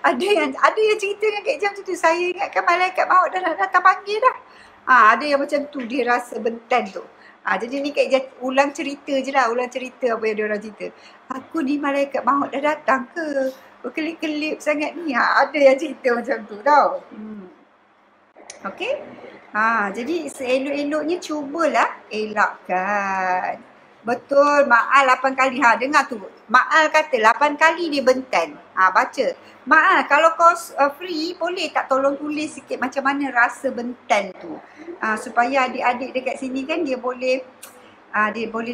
Ada yang cerita dengan Kak Ijah macam tu. Saya ingatkan malaikat maut dah nak datang panggil dah. Ada yang macam tu, dia rasa benten tu. Jadi ni Kak Ijah ulang cerita je lah, ulang cerita apa yang dia orang cerita. Aku ni malaikat maut dah datang ke? Berkelip-kelip sangat ni. Ada yang cerita macam tu tau. Okey. Jadi seelok-eloknya cubalah elakkan. Betul, Ma'al 8 kali. Dengar tu. Ma'al kata 8 kali dia benten. Baca. Ma'al, kalau kau free, boleh tak tolong tulis sikit macam mana rasa benten tu. Supaya adik-adik dekat sini kan dia boleh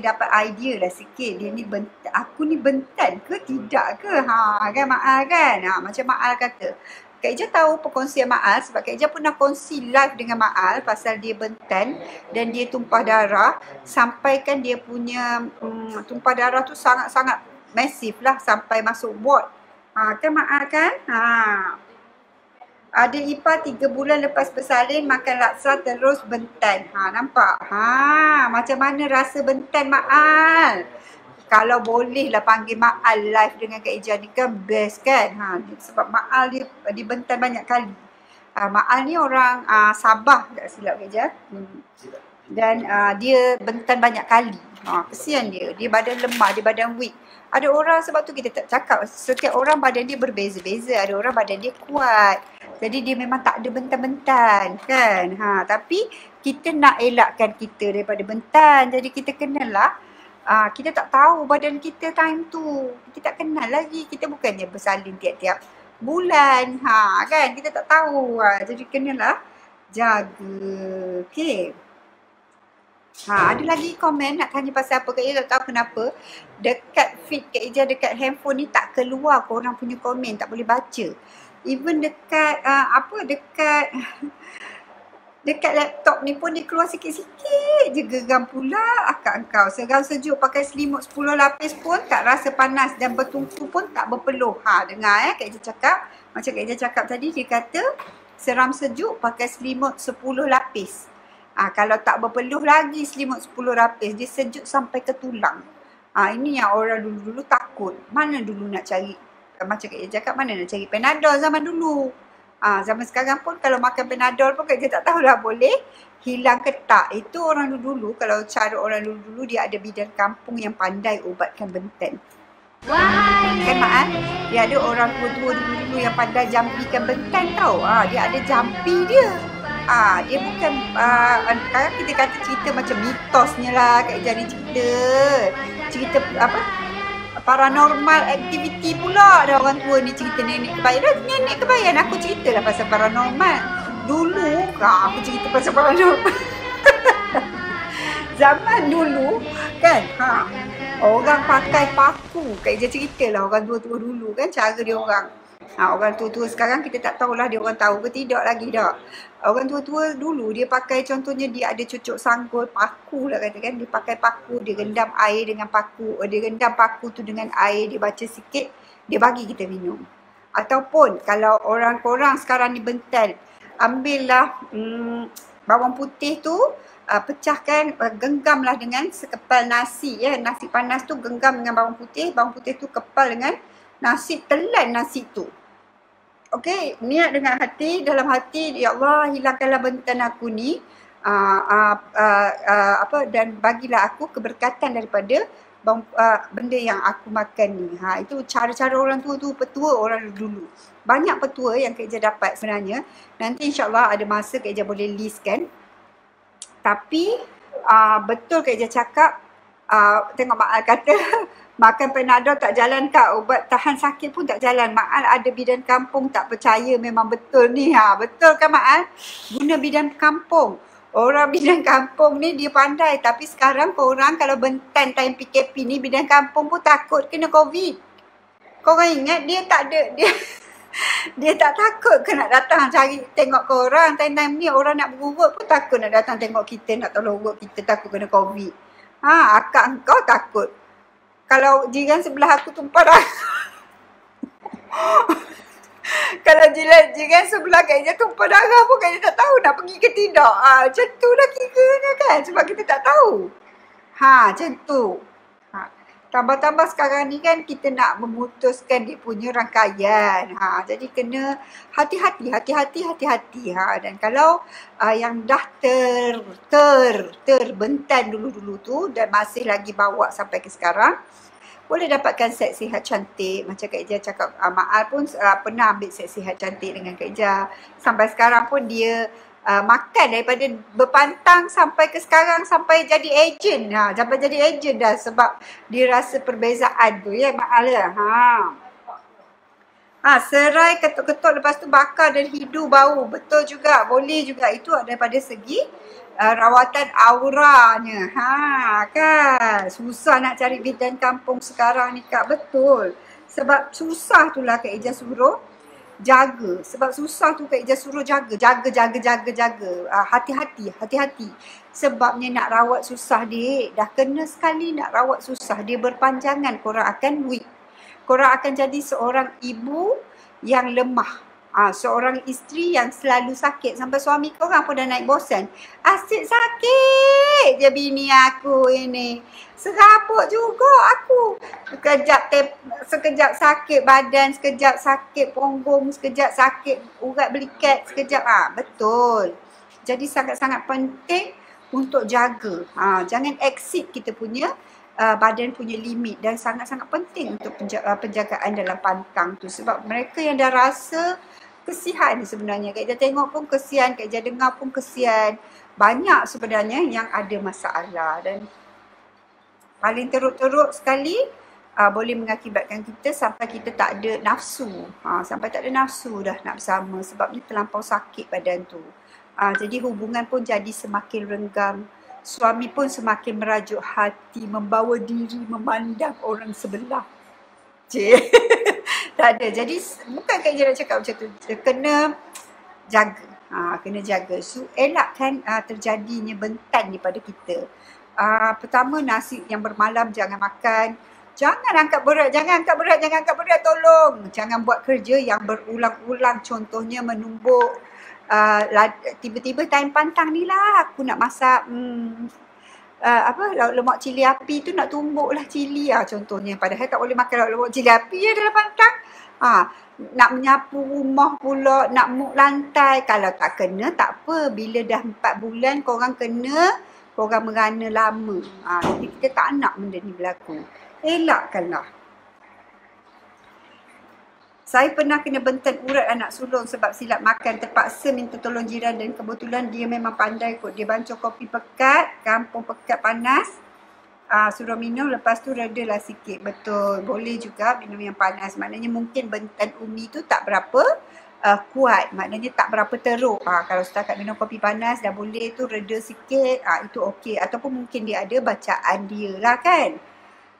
dapat idea lah sikit. Dia ni aku ni benten ke tidak ke? Kan Ma'al kan? Macam Ma'al kata. Kak Ijah tahu perkongsian Ma'al sebab Kak Ijah pernah kongsi live dengan Ma'al pasal dia benten dan dia tumpah darah sampai kan dia punya tumpah darah tu sangat-sangat masif lah sampai masuk ward. Kan Ma'al kan? Ada ipar 3 bulan lepas bersalin makan laksa terus benten. Nampak? Macam mana rasa benten Ma'al? Kalau boleh lah panggil Ma'al live dengan Kak Ijah ni kan best kan. Sebab Ma'al dia dibentan banyak kali. Ma'al ni orang Sabah tak silap Kak Ijah. Dan dia bentan banyak kali. Kesian dia. Dia badan lemah, dia badan weak. Ada orang sebab tu kita tak cakap. Setiap orang badan dia berbeza-beza. Ada orang badan dia kuat. Jadi dia memang tak ada bentan-bentan kan. Tapi kita nak elakkan kita daripada bentan. Jadi kita kenalah. Kita tak tahu badan kita time tu. Kita tak kenal lagi. Kita bukannya bersalin tiap-tiap bulan. Kan? Kita tak tahu. Jadi kenalah jaga. Okay. Ada lagi komen nak tanya pasal apa. Kak Ijah tak tahu kenapa. Dekat feed Kak Ijah dekat handphone ni tak keluar korang punya komen. Tak boleh baca. Even dekat dekat laptop ni pun dia keluar sikit-sikit je geram pula akak engkau. Seram sejuk pakai selimut 10 lapis pun tak rasa panas dan bertungku pun tak berpeluh. Dengar Kak Ijah cakap. Macam Kak Ijah cakap tadi dia kata seram sejuk pakai selimut 10 lapis. Kalau tak berpeluh lagi selimut 10 lapis dia sejuk sampai ke tulang. Ini yang orang dulu-dulu takut. Mana dulu nak cari macam Kak Ijah cakap mana nak cari Panadol zaman dulu. Zaman sekarang pun kalau makan Panadol pun Kak Ijah tak tahulah boleh hilang ke tak. Itu orang dulu-dulu, kalau cara orang dulu-dulu dia ada bidan kampung yang pandai ubatkan benten. Kan Ma'al? Dia ada orang tua-tua dulu-dulu yang pandai jampikan benten tau. Dia ada jampi dia. Dia bukan, sekarang kita kata cerita macam mitosnya lah Kak Ijah ni cerita apa? Paranormal activity pula ada orang tua ni cerita nenek kebayan. Nenek kebayan aku ceritalah pasal paranormal. Dulu aku cerita pasal paranormal. Zaman dulu kan orang pakai paku. Kak Ijah ceritalah orang tua-tua dulu kan cara dia orang. Orang tua-tua sekarang kita tak tahulah dia orang tahu ke tidak lagi tak. Orang tua-tua dulu dia pakai contohnya dia ada cucuk sanggul paku lah katakan. Dia pakai paku, dia rendam air dengan paku. Dia rendam paku tu dengan air, dia baca sikit, dia bagi kita minum. Ataupun kalau orang-orang sekarang ni bental, ambillah bawang putih tu, pecahkan, genggamlah dengan sekepal nasi ya. Nasi panas tu genggam dengan bawang putih tu kepal dengan nasi, telan nasi tu. Okey, niat dengan hati, dalam hati, ya Allah hilangkanlah bentan aku ni dan bagilah aku keberkatan daripada benda yang aku makan ni. Itu cara-cara orang tua tu, petua orang dulu. Banyak petua yang Kak Ijah dapat sebenarnya. Nanti insya-Allah ada masa Kak Ijah boleh listkan. Tapi betul Kak Ijah cakap, tengok Ma'al kata makan Panadol tak jalan Kak, ubat tahan sakit pun tak jalan. Ma'al ada bidan kampung tak percaya memang betul ni. Betul kan Ma'al? Guna bidan kampung. Orang bidan kampung ni dia pandai. Tapi sekarang korang kalau bentan time PKP ni bidan kampung pun takut kena COVID. Korang ingat dia tak ada, dia tak takut ke nak datang cari tengok korang. Time-time ni orang nak berurut pun takut nak datang tengok kita, nak tolong urut kita, takut kena COVID. Akak engkau takut. Kalau jiran sebelah aku tumpah darah. Kalau jiran sebelah Kak Ijah tumpah darah pun Kak Ijah tak tahu nak pergi ke tidak. Macam tu dah kiranya kan. Sebab kita tak tahu. Macam tu. Tambah-tambah sekarang ni kan kita nak memutuskan dia punya rangkaian. Jadi kena hati-hati. Dan kalau yang dah terbentan dulu-dulu tu dan masih lagi bawa sampai ke sekarang, boleh dapatkan set sihat cantik. Macam Kak Ijah cakap, Ma'al pun pernah ambil set sihat cantik dengan Kak Ijah. Sampai sekarang pun dia makan daripada berpantang sampai ke sekarang, sampai jadi ejen. Sampai jadi ejen dah sebab dia rasa perbezaan tu ya Ma'al ya. Serai ketuk-ketuk lepas tu bakar dan hidu bau. Betul juga, boleh juga. Itu daripada segi rawatan auranya. Kan. Susah nak cari bidan kampung sekarang ni Kak. Betul. Sebab susah tu lah Kak Ijah suruh jaga. Sebab susah tu Kak Ijah suruh jaga. Hati-hati. Sebabnya nak rawat susah dik. Dah kena sekali nak rawat susah. Dia berpanjangan. Korang akan weak. Korang akan jadi seorang ibu yang lemah. Seorang isteri yang selalu sakit. Sampai suami korang pun dah naik bosan. Asyik sakit je bini aku ini. Serabut juga aku. Sekejap sakit badan, sekejap sakit punggung, sekejap sakit urat belikat, sekejap. Betul. Jadi sangat-sangat penting untuk jaga. Jangan exceed kita punya badan punya limit. Dan sangat-sangat penting untuk penjagaan dalam pantang tu. Sebab mereka yang dah rasa kesian sebenarnya. Kak Ijah tengok pun kesian, Kak Ijah dengar pun kesian. Banyak sebenarnya yang ada masalah. Dan paling teruk-teruk sekali boleh mengakibatkan kita sampai kita tak ada nafsu. Sampai tak ada nafsu dah nak bersama sebabnya terlampau sakit badan tu. Jadi hubungan pun jadi semakin renggang. Suami pun semakin merajuk hati, membawa diri memandang orang sebelah. Tak ada. Jadi bukan Kak Ijah nak cakap macam tu. Kita kena jaga. Kena jaga. Elakkan terjadinya bentan daripada kita. Pertama, nasi yang bermalam jangan makan. Jangan angkat berat, tolong. Jangan buat kerja yang berulang-ulang. Contohnya menumbuk. Tiba-tiba time pantang ni lah aku nak masak lauk lemak cili api tu, nak tumbuk lah cili contohnya. Padahal tak boleh makan lauk lemak cili api dalam pantang. Nak menyapu rumah pula, nak mop lantai. Kalau tak kena tak apa. Bila dah 4 bulan korang kena, korang merana lama. Jadi kita tak nak benda ni berlaku. Elakkanlah. Saya pernah kena bentan urat anak sulung sebab silap makan, terpaksa minta tolong jiran dan kebetulan dia memang pandai kot. Dia bancur kopi pekat, kampung pekat panas. Suruh minum, lepas tu redalah sikit. Betul, boleh juga minum yang panas. Maknanya mungkin bentan umi tu tak berapa kuat. Maknanya tak berapa teruk. Kalau setakat minum kopi panas dah boleh tu reda sikit, itu okey. Ataupun mungkin dia ada bacaan dia lah kan.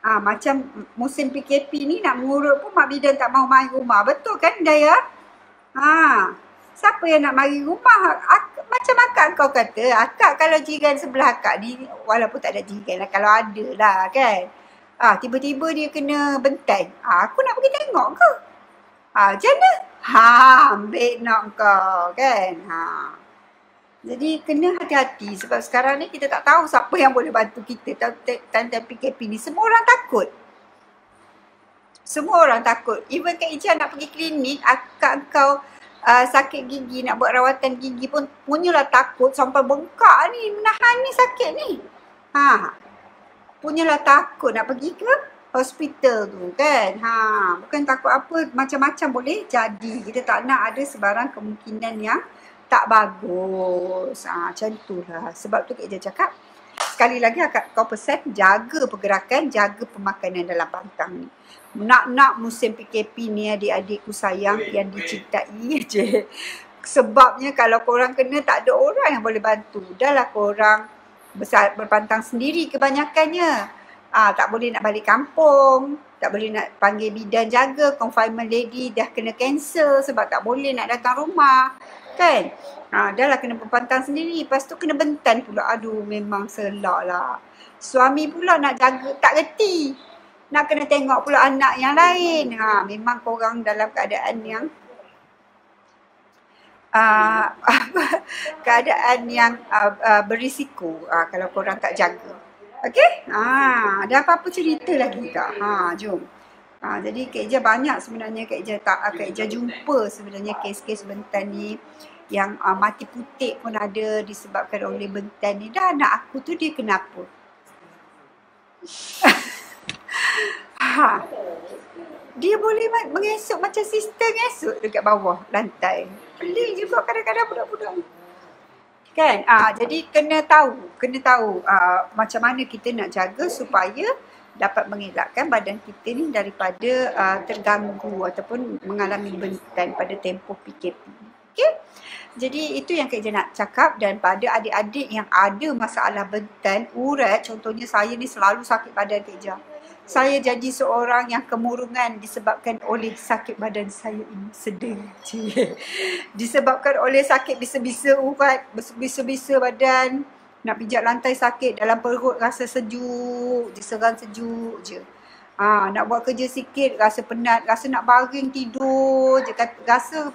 Macam musim PKP ni nak mengurut pun mak bidan tak mahu mari rumah. Betul kan Daya? Siapa yang nak mari rumah? Macam akak kau kata, akak kalau jiran sebelah akak ni, walaupun tak ada jiran lah, kalau ada lah kan. Tiba-tiba dia kena bentan. Aku nak pergi tengok ke? Macam mana? Ambil nak kau kan. Jadi kena hati-hati sebab sekarang ni kita tak tahu siapa yang boleh bantu kita time PKP ni. Semua orang takut. Even Kak Ijah nak pergi klinik, akak kau sakit gigi, nak buat rawatan gigi pun punyalah takut sampai bengkak ni, menahan ni sakit ni. Punyalah takut nak pergi ke hospital tu kan. Bukan takut apa, macam-macam boleh jadi. Kita tak nak ada sebarang kemungkinan yang tak bagus. Macam tu lah. Sebab tu Kak Ijah cakap, sekali lagi kau pesan jaga pergerakan, jaga pemakanan dalam pantang ni. Nak musim PKP ni adik-adikku sayang yang dicintai je. Sebabnya kalau korang kena tak ada orang yang boleh bantu. Dah lah korang berpantang sendiri kebanyakannya. Tak boleh nak balik kampung. Tak boleh nak panggil bidan jaga. Confinement lady dah kena cancel sebab tak boleh nak datang rumah. Kan? Dah lah kena berpantang sendiri. Lepas tu kena bentan pula. Aduh, memang selak lah. Suami pula nak jaga, tak reti. Nak kena tengok pula anak yang lain. Memang korang dalam keadaan yang keadaan yang berisiko kalau korang tak jaga. Okey? Ada apa-apa cerita lagi tak? Jom. Jadi Kak Ija banyak sebenarnya Kak Ija jumpa sebenarnya kes-kes bentan ni yang mati putik pun ada disebabkan oleh bentan ni. Dah anak aku tu dia kenapa? Dia boleh mengesok macam sister ngesok dekat bawah lantai. Pelik juga kadang-kadang budak-budak. Kan? Jadi kena tahu macam mana kita nak jaga supaya dapat mengelakkan badan kita ni daripada terganggu ataupun mengalami bentan pada tempoh PKP. Okey? Jadi itu yang Kak Ija nak cakap, dan pada adik-adik yang ada masalah bentan, urat, contohnya saya ni selalu sakit badan Kak Ija. Saya jadi seorang yang kemurungan disebabkan oleh sakit badan saya ini. Sedih. Disebabkan oleh sakit bisa-bisa urat, bisa-bisa badan, nak pijak lantai sakit, dalam perut rasa sejuk, diserang sejuk je. Nak buat kerja sikit rasa penat, rasa nak baring tidur je, rasa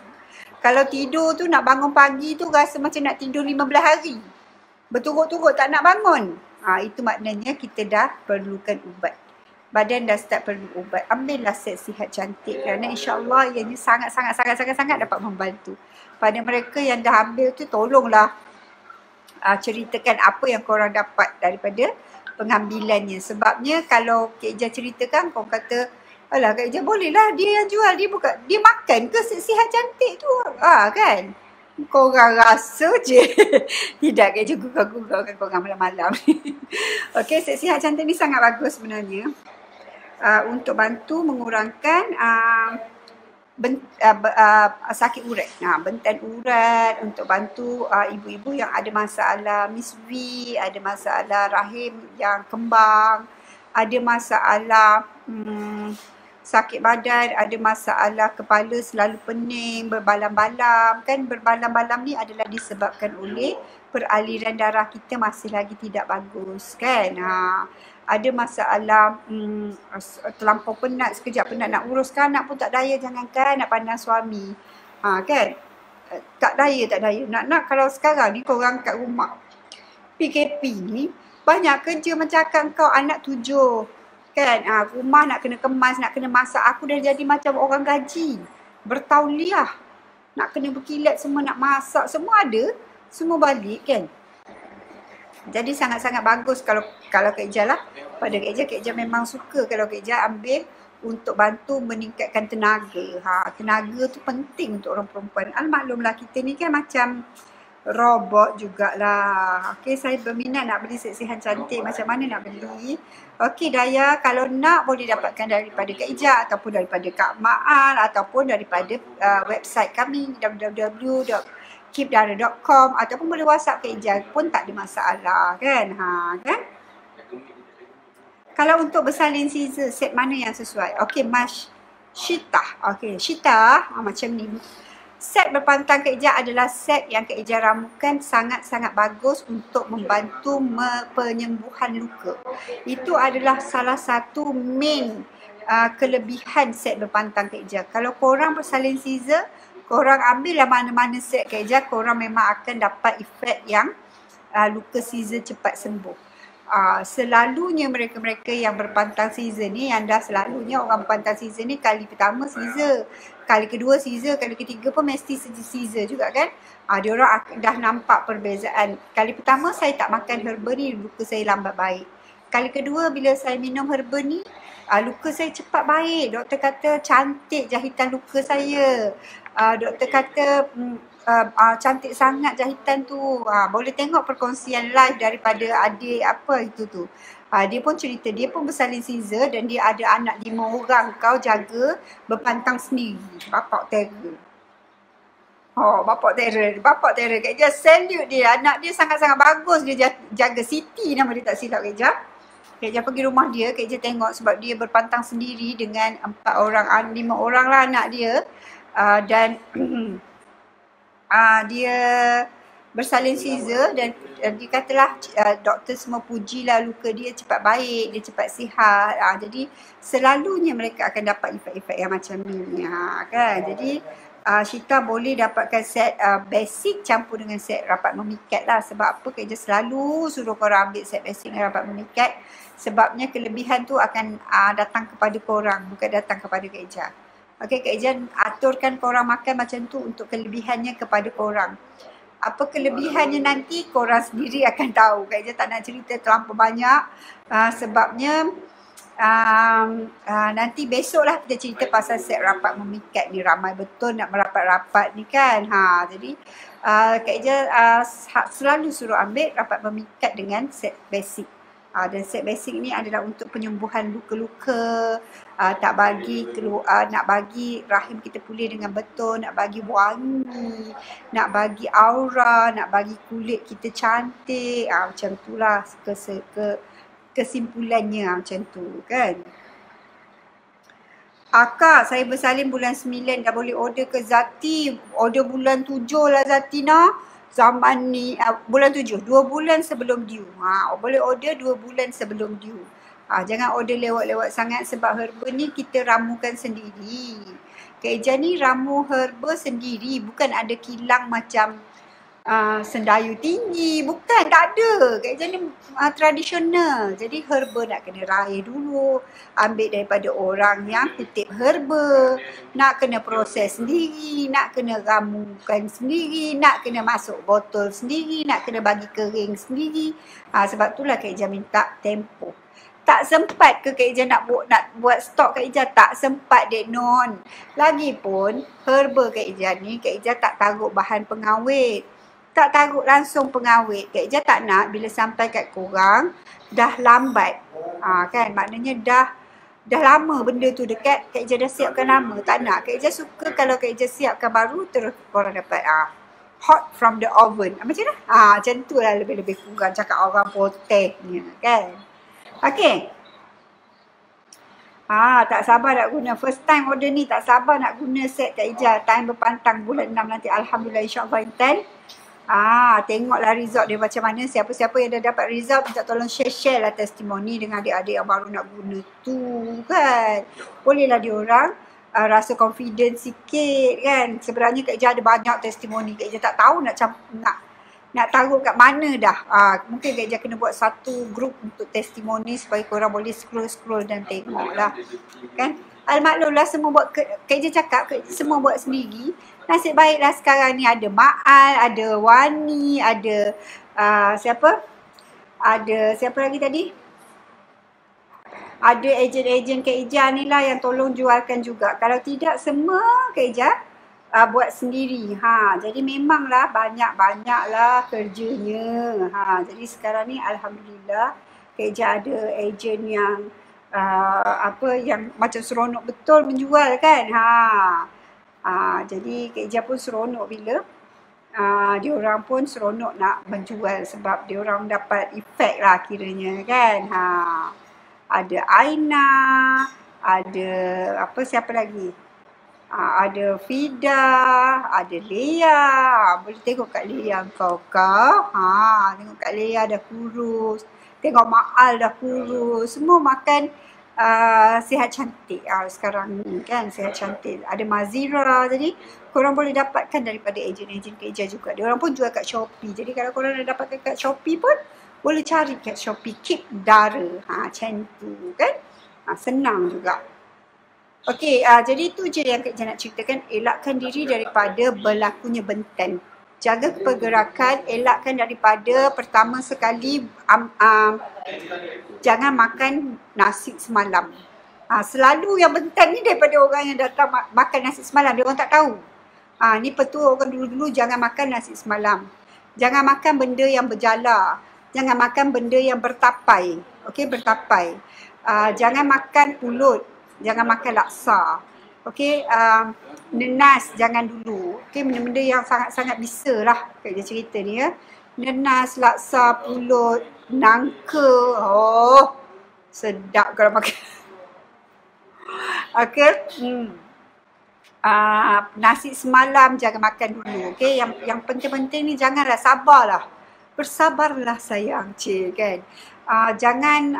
kalau tidur tu nak bangun pagi tu rasa macam nak tidur 15 hari. Berturut-turut tak nak bangun. Itu maknanya kita dah perlukan ubat. Badan dah start perlu ubat. Ambillah set sihat cantik kerana insya-Allah ianya sangat-sangat dapat membantu. Pada mereka yang dah ambil tu, tolonglah ceritakan apa yang korang dapat daripada pengambilannya. Sebabnya kalau Kak Ija ceritakan, korang kata, alah Kak Ija bolehlah dia yang jual, dia makan ke set sihat cantik tu? Kan? Korang rasa je. Tidak, Kak Ija gurau-gurau kan korang malam-malam. Okey, set sihat cantik ni sangat bagus sebenarnya. Untuk bantu mengurangkan sakit urat. Bentan urat, untuk bantu ibu-ibu yang ada masalah misvi, ada masalah rahim yang kembang, ada masalah sakit badan, ada masalah kepala selalu pening, berbalam-balam. Kan berbalam-balam ni adalah disebabkan oleh peraliran darah kita masih lagi tidak bagus kan. Ada masalah terlampau penat, sekejap penat nak uruskan anak pun tak daya, jangankan nak pandang suami. Kan? Tak daya. Nak kalau sekarang ni korang kat rumah PKP ni banyak kerja mencakap kau anak 7. Kan? Rumah nak kena kemas, nak kena masak. Aku dah jadi macam orang gaji. Bertauliah. Nak kena berkilat semua, nak masak. Semua ada. Semua balik kan? Jadi sangat-sangat bagus kalau Kak Ija lah. Pada Kak Ija memang suka kalau Kak Ija ambil untuk bantu meningkatkan tenaga. Tenaga tu penting untuk orang perempuan. Maklumlah kita ni kan macam robot jugalah. Okey, saya berminat nak beli set-sihat cantik. Macam mana nak beli? Okey Daya, kalau nak boleh dapatkan daripada Kak Ija ataupun daripada Kak Ma'al ataupun daripada website kami www.keepdara.com ataupun boleh WhatsApp Kak Ija pun tak ada masalah kan. Kan? Kalau untuk bersalin scissor, set mana yang sesuai? Okey, Mas Syitah. Okey, Syitah macam ni. Set berpantang Kak Ija adalah set yang Kak Ija ramukan sangat-sangat bagus untuk membantu penyembuhan luka. Itu adalah salah satu main kelebihan set berpantang Kak Ija. Kalau korang bersalin scissor, korang ambil lah mana-mana set Kak Ija, korang memang akan dapat efek yang luka scissor cepat sembuh. Selalunya mereka-mereka yang berpantang scissor ni, yang dah selalunya orang berpantang scissor ni, kali pertama scissor, kali kedua scissor, kali ketiga pun mesti scissor juga kan. Dia orang dah nampak perbezaan. Kali pertama saya tak makan herba ni, luka saya lambat baik. Kali kedua bila saya minum herba ni, luka saya cepat baik. Doktor kata cantik jahitan luka saya. Doktor kata cantik sangat jahitan tu. Boleh tengok perkongsian live daripada adik apa itu tu. Dia pun cerita, dia pun bersalin scissor dan dia ada anak 5 orang. Kau jaga berpantang sendiri. Bapak terror. Bapak terror. Kak Ija salute dia. Anak dia sangat-sangat bagus. Dia jaga Siti nama dia, tak silap Kak Ija. Kak Ija pergi rumah dia, Kak Ija tengok sebab dia berpantang sendiri dengan 5 orang lah anak dia. Dan dia bersalin scissor dan dia katalah doktor semua pujilah luka dia cepat baik, dia cepat sihat. Jadi selalunya mereka akan dapat efek-efek yang macam ni kan. Jadi Syita boleh dapatkan set basic campur dengan set rapat memikat lah. Sebab apa? Kak Ija selalu suruh korang ambil set basic dengan rapat memikat. Sebabnya kelebihan tu akan datang kepada korang, bukan datang kepada Kak Ija. Okey, Kak Ija aturkan korang makan macam tu untuk kelebihannya kepada korang. Apa kelebihannya nanti korang sendiri akan tahu. Kak Ija tak nak cerita terlampau banyak sebabnya nanti besoklah kita cerita pasal set rapat memikat ni. Ramai betul nak merapat-rapat ni kan. Jadi Kak Ija selalu suruh ambil rapat memikat dengan set basic. Dan set basic ni adalah untuk penyembuhan luka-luka, tak bagi nak bagi rahim kita pulih dengan betul, nak bagi wangi, nak bagi aura, nak bagi kulit kita cantik. Macam itulah kesimpulannya macam tu kan. Akak, saya bersalin bulan 9 dah boleh order ke Zati. Order bulan 7 lah Zati nak. Zaman ni bulan 7, 2 bulan sebelum due. Boleh order 2 bulan sebelum due. Jangan order lewat-lewat sangat sebab herba ni kita ramukan sendiri. Kak Ija ni ramu herba sendiri, bukan ada kilang macam sendayu tinggi, bukan, tak ada. Kak Ija ni tradisional. Jadi herba nak kena raih dulu, ambil daripada orang yang kutip herba, nak kena proses sendiri, nak kena ramukan sendiri, nak kena masuk botol sendiri, nak kena bagi kering sendiri. Sebab itulah Kak Ija minta tempoh. Tak sempat ke Kak Ija nak buat stok Kak Ija? Tak sempat Dek Non. Lagipun herba Kak Ija ni, Kak Ija tak taruh bahan pengawet. Tak taruh langsung pengawet. Kak Ija tak nak bila sampai kat korang dah lambat. Kan, maknanya dah lama benda tu dekat. Kak Ija dah siapkan lama. Tak nak. Kak Ija suka kalau Kak Ija siapkan baru terus korang dapat hot from the oven. Macam mana? Macam tu lah lebih-lebih kurang cakap orang potehnya kan. Okay. Tak sabar nak guna. First time order ni tak sabar nak guna set Kak Ija. Time berpantang bulan 6 nanti. Alhamdulillah insyaAllah intan. Tengoklah result dia macam mana. Siapa-siapa yang dah dapat result, minta tolong share lah testimoni dengan adik-adik yang baru nak guna tu kan. Bolehlah diorang rasa confident sikit kan. Sebenarnya Kak Ija ada banyak testimoni. Kak Ija tak tahu nak taruh kat mana dah. Mungkin Kak Ija kena buat satu grup untuk testimoni supaya korang boleh scroll dan tengok lah kan. Almaklumlah semua buat, Kak Ija cakap semua buat sendiri. Nasib baiklah sekarang ni ada Ma'al, ada Wani, ada siapa lagi tadi? Ada ejen-ejen Kak Ija ni lah yang tolong jualkan juga. Kalau tidak semua Kak Ija buat sendiri. Jadi memanglah banyak-banyaklah kerjanya. Jadi sekarang ni alhamdulillah Kak Ija ada ejen yang yang macam seronok betul menjual kan. Jadi Kak Ija pun seronok bila diorang pun seronok nak menjual sebab diorang dapat efek lah kiranya kan. Ada Aina, ada siapa lagi? Ada Fida, ada Lea. Boleh tengok Kak Lea kau. Tengok Kak Lea dah kurus. Tengok Ma'al dah kurus. Semua makan sihat cantik sekarang ni kan, sihat cantik. Ada Mazira, jadi korang boleh dapatkan daripada ejen-ejen Kak Ija juga. Diorang pun jual kat Shopee. Jadi kalau korang dah dapatkan kat Shopee pun boleh cari kat Shopee Keep Dara. Macam tu kan. Senang juga. Okey, jadi itu je yang Kak Ija nak ceritakan. Elakkan diri daripada berlakunya bentan. Jaga pergerakan, elakkan daripada pertama sekali jangan makan nasi semalam. Selalu yang bentan ni daripada orang yang datang makan nasi semalam. Dia orang tak tahu. Ni petua orang dulu-dulu, jangan makan nasi semalam. Jangan makan benda yang berjala. Jangan makan benda yang bertapai. Okey, bertapai. Jangan makan pulut. Jangan makan laksa. Okey, nenas jangan dulu. Okey, benda-benda yang sangat-sangat bisa lah. Kak Ija cerita ni ya. Nenas, laksa, pulut, nangka. Sedap kalau makan. Okey. Nasi semalam jangan makan dulu. Okey, yang penting-penting ni janganlah, sabarlah. bersabarlah sayang, cik kan. Jangan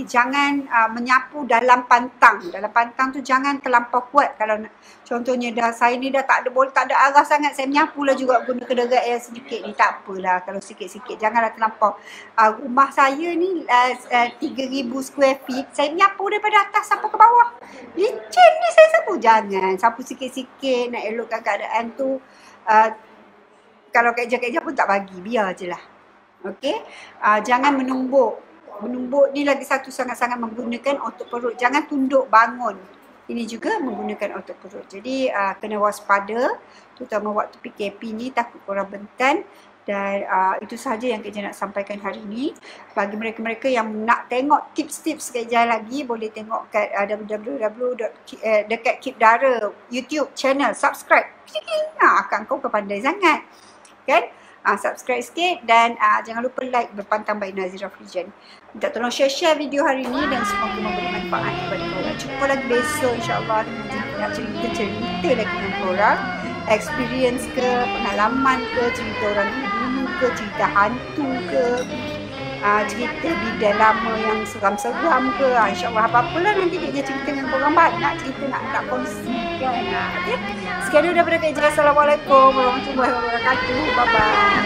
jangan menyapu dalam pantang. Dalam pantang tu jangan terlampau kuat. Kalau contohnya saya ni dah tak ada arah sangat, saya menyapulah juga guna kederat yang sedikit ni, tak apalah kalau sikit-sikit, janganlah terlampau. Rumah saya ni 3,000 square feet, saya menyapu daripada atas sampai ke bawah. Licin ni saya sapu, jangan. Sapu sikit-sikit nak elokkan keadaan tu. Kalau kerja-kerja pun tak bagi, biar je lah. Okey, jangan menumbuk. Menumbuk ni lagi satu sangat-sangat menggunakan otot perut. Jangan tunduk bangun. Ini juga menggunakan otot perut. Jadi kena waspada, terutama waktu PKP ni, takut korang bentan. Dan itu sahaja yang kerja nak sampaikan hari ini. Bagi mereka-mereka yang nak tengok tips-tips kerja lagi, boleh tengok kat dekat Keep Dara YouTube channel. Subscribe. Akan kau pandai sangat. Kan? Subscribe sikit dan jangan lupa like Berpantang by Nazira Frijan. Minta tolong share video hari ini dan semoga memberi manfaat kepada korang. Jumpa lagi besok insyaAllah dengan cerita lagi dengan korang. Experience ke, pengalaman ke, cerita orang dulu ke, cerita hantu ke, cerita bidan lama yang seram-seram ke, insyaAllah apa-apalah nanti dia cerita dengan korang, banyak cerita nak kongsikan. Okay? Sekian dulu daripada Kak Ijaz. Assalamualaikum warahmatullahi wabarakatuh. Bye-bye.